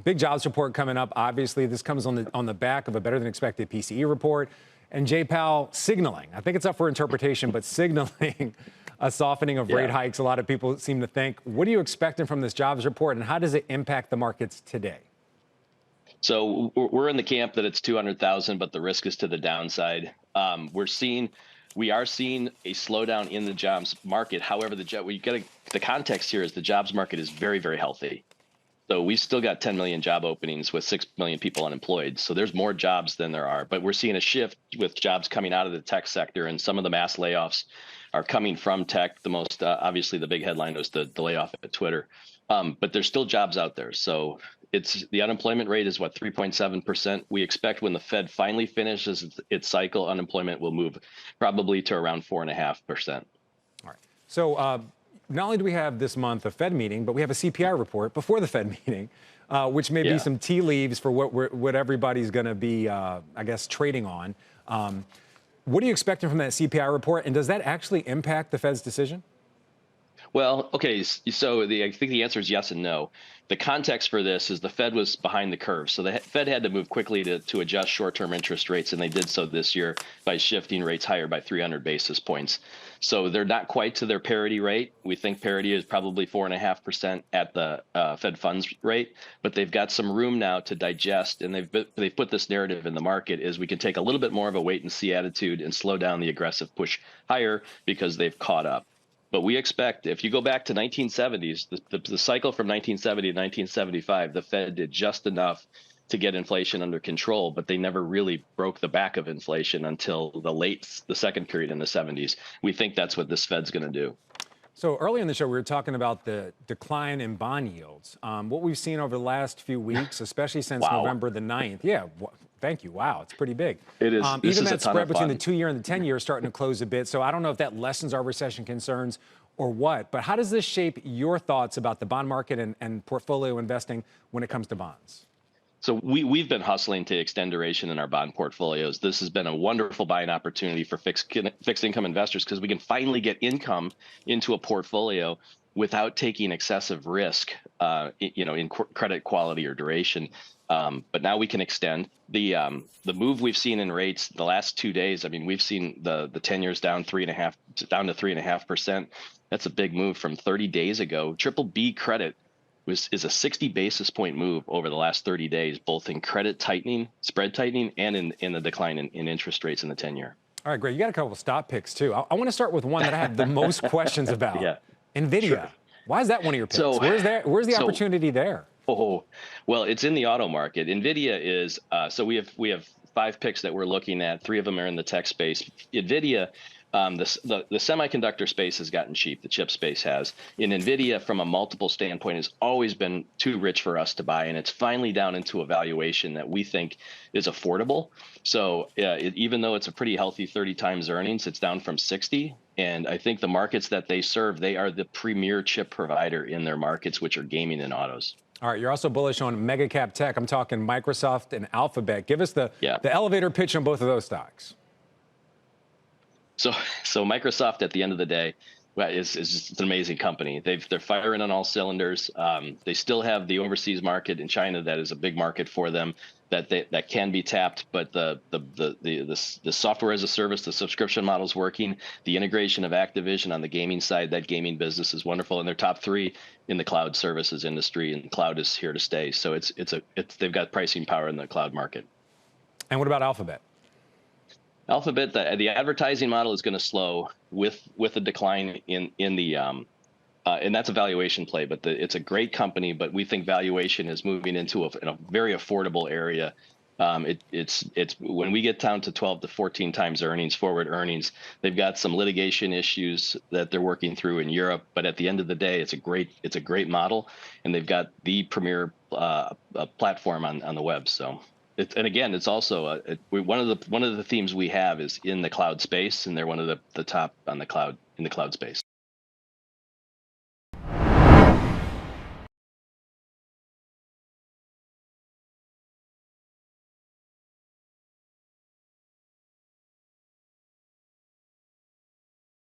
big jobs report coming up. Obviously, this comes on the back of a better than expected PCE report. And Jay Powell signaling, I think it's up for interpretation, but signaling a softening of rate hikes. A lot of people seem to think. What are you expecting from this jobs report, and how does it impact the markets today? So we're in the camp that it's 200,000, but the risk is to the downside. We are seeing a slowdown in the jobs market. However, the context here is the jobs market is very, very healthy. So we've still got 10 million job openings with 6 million people unemployed. So there's more jobs than there are, but we're seeing a shift with jobs coming out of the tech sector, and some of the mass layoffs are coming from tech. The most obviously the big headline was the layoff at Twitter, but there's still jobs out there. So the unemployment rate is 3.7%. We expect when the Fed finally finishes its cycle, unemployment will move probably to around 4.5%. All right. So not only do we have this month a Fed meeting, but we have a CPI report before the Fed meeting, which may be some tea leaves for what everybody's going to be, I guess, trading on. What are you expecting from that CPI report, and does that actually impact the Fed's decision? Well, okay, so I think the answer is yes and no. The context for this is the Fed was behind the curve. So the Fed had to move quickly to adjust short-term interest rates, and they did so this year by shifting rates higher by 300 basis points. So they're not quite to their parity rate. We think parity is probably 4.5% at the Fed funds rate, but they've got some room now to digest, and they've put this narrative in the market is we can take a little bit more of a wait-and-see attitude and slow down the aggressive push higher because they've caught up. But we expect, if you go back to 1970s, the cycle from 1970 to 1975, the Fed did just enough to get inflation under control, but they never really broke the back of inflation until the second period in the 70s. We think that's what this Fed's going to do. So earlier in the show, we were talking about the decline in bond yields. What we've seen over the last few weeks, especially since November the 9th. Yeah, thank you. Wow, it's pretty big. It is. Even that spread between the 2-year and the 10-year is starting to close a bit. So I don't know if that lessens our recession concerns or what. But how does this shape your thoughts about the bond market and portfolio investing when it comes to bonds? So we've been hustling to extend duration in our bond portfolios. This has been a wonderful buying opportunity for fixed income investors because we can finally get income into a portfolio without taking excessive risk, in credit quality or duration. But now we can extend the move we've seen in rates the last 2 days. I mean, we've seen the 10-years down to 3.5%. That's a big move from 30 days ago. Triple B credit is a 60 basis point move over the last 30 days, both in credit tightening, spread tightening, and in the decline in interest rates in the 10-year. All right, great. You got a couple of stock picks too. I want to start with one that I have the most questions about. NVIDIA. Sure. Why is that one of your picks? So, where's the opportunity there? Oh, well, it's in the auto market. NVIDIA is, so we have 5 picks that we're looking at. 3 of them are in the tech space. NVIDIA, the semiconductor space has gotten cheap. The chip space has. In NVIDIA, from a multiple standpoint, has always been too rich for us to buy, and it's finally down into a valuation that we think is affordable. So even though it's a pretty healthy 30 times earnings, it's down from 60. And I think the markets that they serve, they are the premier chip provider in their markets, which are gaming and autos. All right, you're also bullish on mega cap tech. I'm talking Microsoft and Alphabet. Give us the elevator pitch on both of those stocks. So Microsoft, at the end of the day, is just an amazing company. They're firing on all cylinders. They still have the overseas market in China that is a big market for them that can be tapped. But the software as a service, the subscription model is working. The integration of Activision on the gaming side, that gaming business is wonderful, and they're top 3 in the cloud services industry, and cloud is here to stay. So they've got pricing power in the cloud market. And what about Alphabet? Alphabet, the advertising model is going to slow with a decline in the and that's a valuation play. But it's a great company, but we think valuation is moving into a very affordable area. It's when we get down to 12 to 14 times forward earnings, they've got some litigation issues that they're working through in Europe. But at the end of the day, it's a great model, and they've got the premier platform on the web. So. And again, it's also one of the themes we have is in the cloud space, and they're one of the top on the cloud in the cloud space.